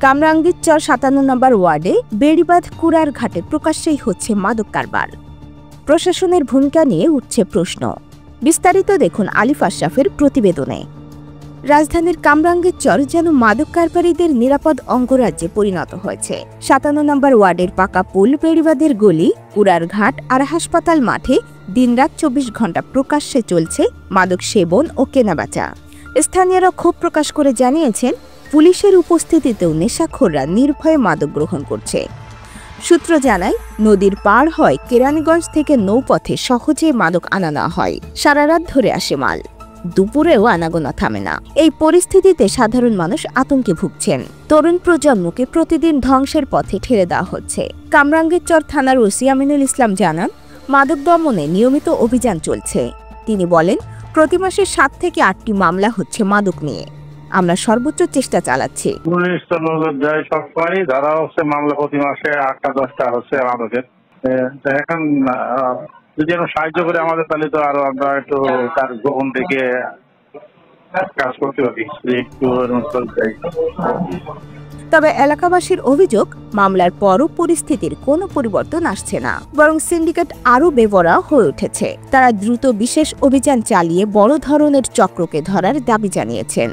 কামরাঙ্গীর চর ৫৭ নম্বর ওয়ার্ডে বেড়িবাঁধ কুড়ার ঘাটে প্রকাশ্যেই হচ্ছে মাদক কারবার। প্রশাসনের ভূমিকা নিয়ে উঠছে প্রশ্ন। বিস্তারিত দেখুন আলিফ আশরাফের প্রতিবেদনে। রাজধানীর কামরাঙ্গীর চর যেন মাদক কারবারিদের নিরাপদ অঙ্গরাজ্যে পরিণত হয়েছে। ৫৭ নম্বর ওয়ার্ডের পাকা পুল, বেড়িবাঁধের গলি, কুড়ার ঘাট আর হাসপাতাল মাঠে দিনরাত ২৪ ঘণ্টা প্রকাশ্যে চলছে মাদক সেবন ও কেনাবেচা। স্থানীয়রা ক্ষোভ প্রকাশ করে জানিয়েছেন, পুলিশের উপস্থিতিতেও নেশাখোররা নির্ভয়ে মাদক গ্রহণ করছে। সূত্র জানায়, নদীর পার হয় কেরানীগঞ্জ থেকে নৌপথে সহজে মাদক আনা না হয়। সারা রাত ধরে আসে মাল, দুপুরেও আনাগোনা থামে না। এই পরিস্থিতিতে সাধারণ মানুষ আতঙ্কে ভুগছেন। তরুণ প্রজন্মকে প্রতিদিন ধ্বংসের পথে ঠেলে দেওয়া হচ্ছে। কামরাঙ্গীর চর থানার ওসি আমিনুল ইসলাম জানান, মাদক দমনে নিয়মিত অভিযান চলছে। তিনি বলেন, প্রতি মাসে ৭ থেকে ৮টি মামলা হচ্ছে মাদক নিয়ে। আমরা সর্বোচ্চ চেষ্টা চালাচ্ছি। পুলিশ তো নজর দেয় সবসময়, ধরা হচ্ছে মামলা প্রতি মাসে ৮টা 10টা হচ্ছে আমাদের। এখন যদি সাহায্য করে আমাদের, তাহলে তো আরো আমরা একটু তার গোপন থেকে কাজ করতে পারি। তবে এলাকাবাসীর অভিযোগ, মামলার পরও পরিস্থিতির কোনো পরিবর্তন আসছে না, বরং সিন্ডিকেট আরও বেপরোয়া হয়ে উঠেছে। তারা দ্রুত বিশেষ অভিযান চালিয়ে বড় ধরনের চক্রকে ধরার দাবি জানিয়েছেন।